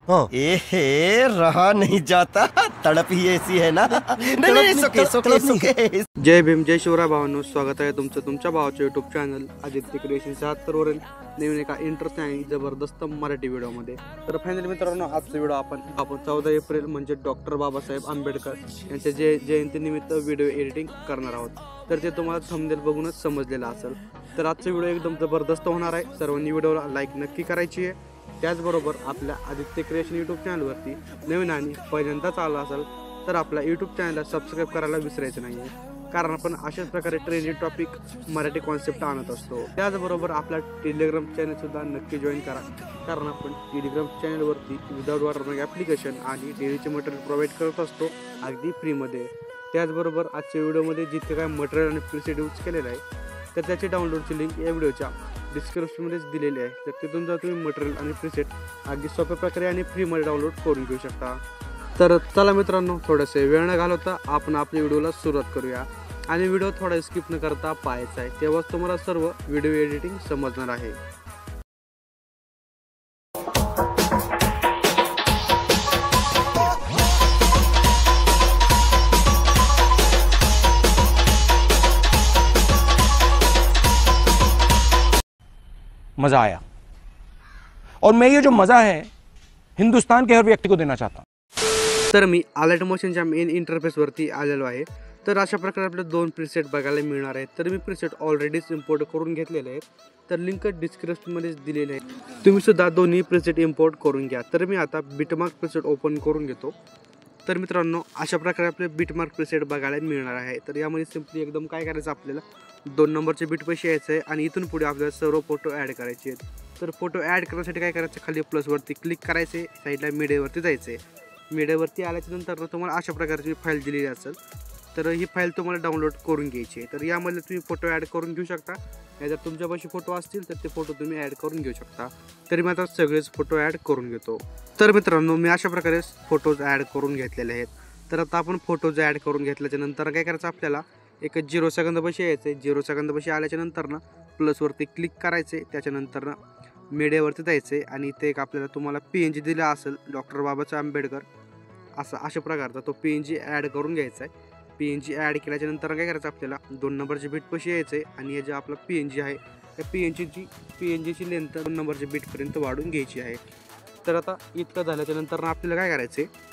हाँ। ए रहा नहीं जाता, तड़प ही ऐसी है ना। नहीं, सोके। जय भीम, जय शिवराय भावांनो, स्वागत आहे तुमचं तुमच्या भावाच्या यूट्यूब चॅनल आदित्य क्रिएशन 76 वरील नवीन एका इंटरेस्टिंग आणि जबरदस्त मराठी व्हिडिओमध्ये. तर फायनली मित्रांनो, आजचा व्हिडिओ आपण 14 एप्रिल म्हणजे डॉक्टर बाबासाहेब आंबेडकर यांच्या जयंतीनिमित्त व्हिडिओ एडिटिंग करणार आहोत. तर ते तुम्हाला थंबनेल बघूनच समजलेलं असेल. तर आजचा व्हिडिओ एकदम जबरदस्त होणार आहे. सर्वांनी व्हिडिओला लाईक नक्की करायची आहे. त्याचबरोबर आपल्या आदित्य क्रिएशन यूट्यूब चॅनलवरती नवीन आणि पहिल्यांदाच आला असेल तर आपल्या यूट्यूब चॅनलला सबस्क्राईब करायला विसरायचं नाही आहे, कारण आपण अशाच प्रकारे ट्रेंडी टॉपिक मराठी कॉन्सेप्ट आणत असतो. त्याचबरोबर आपला टेलिग्राम चॅनलसुद्धा नक्की जॉईन करा, कारण आपण टेलिग्राम चॅनलवरती विदाउट वॉटरमार्क ॲप्लिकेशन आणि डेलीचे मटेरियल प्रोव्हाइड करत असतो अगदी फ्रीमध्ये. त्याचबरोबर आजच्या व्हिडिओमध्ये जितके काय मटेरियल आणि प्रीसेट यूज केलेलं आहे तर त्याची डाउनलोडची लिंक या व्हिडिओच्या डिस्क्रिप्शनमध्येच दिलेली आहे. तर तिथून जर तुम्ही मटेरियल आणि प्रीसेट अगदी सोप्या प्रकारे आणि फ्रीमध्ये डाउनलोड करून घेऊ शकता. तर चला मित्रांनो, थोडंसं वेळ न घालवता आपण आपल्या व्हिडिओला सुरुवात करूया. आणि व्हिडिओ थोडा स्किप न करता पाहायचा आहे, तेव्हाच तुम्हाला सर्व व्हिडिओ एडिटिंग समजणार आहे. मज़ा आया और मैं ये जो मज़ा है हिंदुस्तान के हर व्यक्ति को देना चाहता हूँ. तर मी अलर्ट मोशनच्या मेन इंटरफेसवरती आलेलो आहे. तर अशा प्रकारे आपले 2 प्रीसेट बघायला मिळणार आहेत. तर मी प्रीसेट ऑलरेडीच इम्पोर्ट करून घेतलेले आहेत. तर लिंक डिस्क्रिप्शनमध्येच दिलेली आहे, तुम्ही सुद्धा दोन्ही प्रीसेट इम्पोर्ट करून घ्या. तर मी आता बिटमार्क प्रीसेट ओपन करून घेतो. तर मित्रांनो, अशा प्रकारे आपले बिटमार्क प्रीसेट बघायला मिळणार आहे. तर यामध्ये सिम्पली एकदम काय करायचं, आपल्याला 2 नंबरचे बीट पैसे यायचं आहे आणि इथून पुढे आपल्याला सर्व फोटो ॲड करायचे आहेत. तर फोटो ॲड करण्यासाठी काय करायचं, खाली प्लसवरती क्लिक करायचे, साईडला मीडियावरती जायचे. मीडियावरती आल्याच्या नंतर तुम्हाला अशा प्रकारची फाईल दिलेली असेल तर ही फाईल तुम्हाला डाउनलोड करून घ्यायची आहे. तर यामध्ये तुम्ही फोटो ॲड करून घेऊ शकता. या जर तुमच्यापाशी फोटो असतील तर ते फोटो तुम्ही ॲड करून घेऊ शकता. तर मी आता सगळेच फोटो ॲड करून घेतो. तर मित्रांनो, मी अशा प्रकारे फोटोज ॲड करून घेतलेले आहेत. तर आता आपण फोटोज ॲड करून घेतल्याच्या नंतर काय करायचं, आपल्याला एक 0 सेकंदापाशी यायचं आहे. 0 सेकंदापाशी आल्याच्या नंतर प्लसवरती क्लिक करायचे, त्याच्यानंतर मीडियावरती जायचे आणि इथे एक आपल्याला तुम्हाला PNG दिला असेल डॉक्टर बाबासाहेब आंबेडकर अशा प्रकारचा तो PNG ॲड करून घ्यायचा आहे. PNG ॲड केल्याच्या नंतर काय करायचं, आपल्याला 2 नंबरचे बीटपाशी यायचं आहे आणि हे जे आपला PNG आहे त्या PNGची लेंथ 2 नंबरचे बीटपर्यंत वाढून घ्यायची आहे. तर आता इतकं झाल्याच्या नंतर आपल्याला काय करायचं आहे,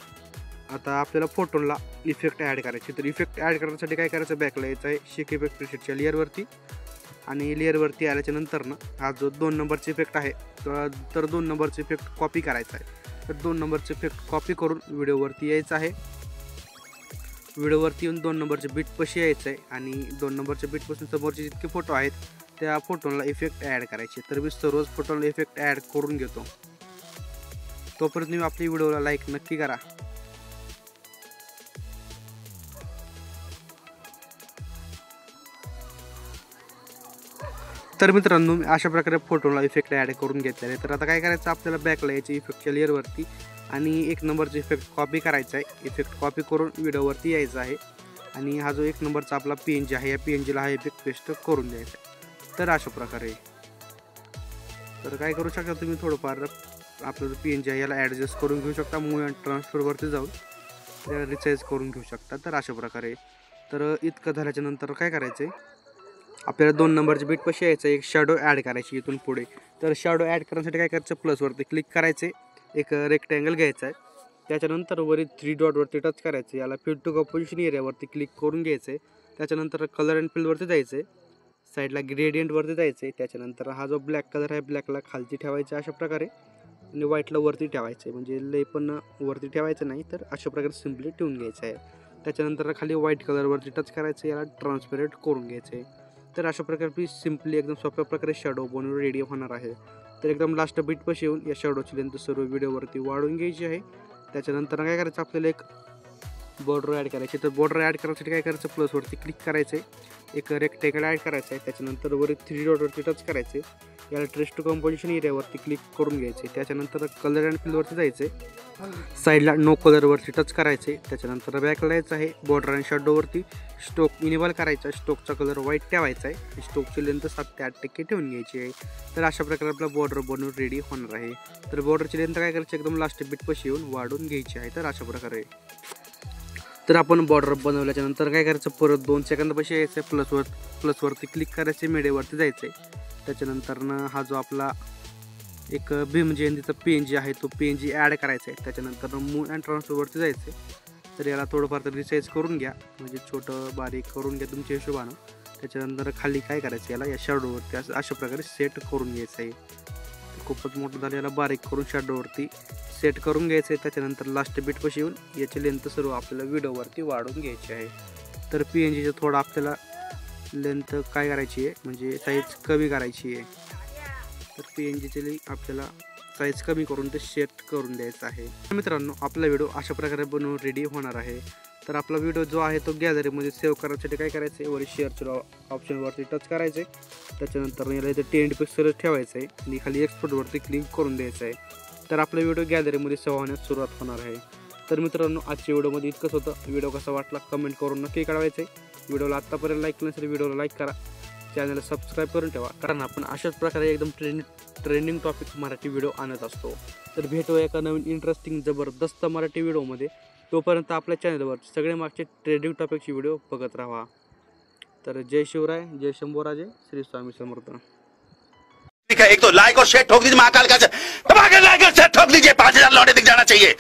आता आपल्याला फोटोला इफेक्ट ॲड करायचे. तर इफेक्ट ॲड करण्यासाठी काय करायचं, बॅकला यायचं आहे शेक इफेक्ट प्रीसेटच्या लेअरवरती आणि लेअरवरती आल्याच्या नंतर हा जो 2 नंबरचे इफेक्ट आहे तर 2 नंबरचे इफेक्ट कॉपी करायचा आहे. तर 2 नंबरचे इफेक्ट कॉपी करून व्हिडिओवरती यायचं आहे. व्हिडिओवरती येऊन 2 नंबरचे बीटपाशी यायचं आहे आणि 2 नंबरच्या बीटपासून समोरचे जितके फोटो आहेत त्या फोटोला इफेक्ट ॲड करायचे. तर मी सर्वच फोटोला इफेक्ट ॲड करून घेतो. तोपर्यंत तुम्ही आपल्या व्हिडिओला लाईक नक्की करा. तर मित्रांनो, मी अशा प्रकारे फोटोला इफेक्ट ॲड करून घेतलेले आहे. तर आता काय करायचं, आपल्याला बॅकला यायचे इफेक्टच्या लेअरवरती आणि 1 नंबरचा इफेक्ट कॉपी करायचा आहे. इफेक्ट कॉपी करून व्हिडिओवरती यायचं आहे आणि हा जो 1 नंबरचा आपला PNG आहे या PNGला हा इफेक्ट पेस्ट करून द्यायचा आहे. तर अशा प्रकारे तर काय करू शकता, तुम्ही थोडंफार आपलं जो PNG आहे याला ॲडजस्ट करून घेऊ शकता. मूव्ह अँड ट्रान्सफरवरती जाऊन त्याला रिसाईज करून घेऊ शकता. तर अशा प्रकारे तर इतकं झाल्याच्या नंतर काय करायचं आहे, आपल्याला 2 नंबरचे बीटपाशी यायचं, एक शॅडो ॲड करायची इथून पुढे. तर शॅडो ॲड करण्यासाठी काय करायचं, प्लसवरती क्लिक करायचे, एक रेक्टँगल घ्यायचा आहे, त्याच्यानंतर वरील 3 डॉटवरती टच करायचं, याला फिल टू कंपोजिशन एरियावरती क्लिक करून घ्यायचं आहे. त्याच्यानंतर कलर अँड फिलवरती जायचं आहे, साईडला ग्रेडियंटवरती जायचं आहे. त्याच्यानंतर हा जो ब्लॅक कलर आहे ब्लॅकला खालती ठेवायचा अशा प्रकारे आणि व्हाईटला वरती ठेवायचं आहे, म्हणजे लई पण वरती ठेवायचं नाही, तर अशा प्रकारे सिम्पली ठेवून घ्यायचं आहे. त्याच्यानंतर खाली व्हाईट कलरवरती टच करायचं, याला ट्रान्सपरंट करून घ्यायचं आहे. तर अशा प्रकारे सिम्पली एकदम सोप्या प्रकारे शॅडो बनवून रेडी होणार आहे. तर एकदम लास्ट बीटपाशी येऊन या शॅडोची लेंथ सर्व व्हिडिओवरती वाढवून घ्यायची आहे. त्याच्यानंतर काय करायचं, आपल्याला एक बॉर्डर ॲड करायची. तर बॉर्डर ॲड करायसाठी काय करायचं, प्लसवरती क्लिक करायचं आहे, एक रेक्टेंगल ॲड करायचं आहे, त्याच्यानंतर वर 3 डॉटवरती टच करायचे, याला ट्रेस टू कंपोजिशन एरियावरती क्लिक करून घ्यायचे. त्याच्यानंतर कलर अँड फिलवरती जायचे, साईडला नो कलरवरती टच करायचे. त्याच्यानंतर बॅकला यायचं आहे, बॉर्डर आणि शॅडोवरती स्टोक इनेबल करायचा, स्टोकचा कलर व्हाईट ठेवायचा आहे, स्टोकची लेंथ 7 ते 8% ठेवून घ्यायची आहे. तर अशा प्रकारे आपला बॉर्डर बनवून रेडी होणार आहे. तर बॉर्डरची लेंथ काय करायची, एकदम लास्ट बिटपाशी येऊन वाढून घ्यायची आहे. तर अशा प्रकारे तर आपण बॉर्डर बनवल्याच्या नंतर काय करायचं, परत 2 सेकंदापाशी यायचं आहे, प्लसवरती क्लिक करायचे, मीडियावरती जायचं आहे. त्याच्यानंतर हा जो आपला एक भीम जयंतीचा PNG आहे तो PNG ॲड करायचा आहे. त्याच्यानंतर मूव अँड ट्रान्सफरवरती जायचं आहे. तर याला थोडंफार तर रिसाईज करून घ्या, म्हणजे छोटं बारीक करून घ्या तुमच्या हिशोबानं. त्याच्यानंतर खाली काय करायचं, याला या शॅडोवरती अशा प्रकारे सेट करून घ्यायचं आहे. खूपच मोठं झालं, याला बारीक करून शॅडोवरती सेट करून घ्यायचं आहे. त्याच्यानंतर लास्ट बिटपाशी येऊन याची लेंथ सर्व आपल्याला व्हिडिओवरती वाढून घ्यायची आहे. तर PNGचं थोडं आपल्याला लेंथ काय करायची आहे, म्हणजे साईज कमी करायची आहे. तर PNGची आपल्याला साईज कमी करून ते सेट करून द्यायचं आहे. मित्रांनो, आपला व्हिडिओ अशा प्रकारे बनवून रेडी होणार आहे. तर आपला व्हिडिओ जो आहे तो गॅलरीमध्ये सेव्ह करायसाठी काय करायचं आहे, वर शेअरच्या ऑप्शनवरती टच करायचं आहे. त्याच्यानंतर याला इथे 10 पिक्सेल ठेवायचं आहे आणि खाली एक्सपोर्टवरती क्लिक करून द्यायचं आहे. तर आपला व्हिडिओ गॅलरीमध्ये सेव्ह होण्यास सुरुवात होणार आहे. तर मित्रांनो, आजच्या व्हिडिओमध्ये इतकंच होतं. व्हिडिओ कसा वाटला कमेंट करून नक्की कळवायचं आहे. व्हिडिओला आत्तापर्यंत लाईक केलं नसेल व्हिडिओला लाईक करा, चॅनलला सबस्क्राईब करून ठेवा, कारण आपण अशाच प्रकारे एकदम ट्रेंडिंग टॉपिक मराठी व्हिडिओ आणत असतो. तर भेटूया एका नवीन इंटरेस्टिंग जबरदस्त मराठी व्हिडिओमध्ये. तोपर्यंत आपल्या चॅनलवर सगळे मागचे ट्रेंडिंग टॉपिकचे व्हिडिओ बघत राहा. तर जय शिवराय, जय शंभूराजे, श्री स्वामी समर्थ. एक तो लाइक और शेयर ठोक दीजिए, महाकाल का दबा के लाइक और शेयर ठोक दीजिए, 5000 लौटे दिख जाना चाहिए.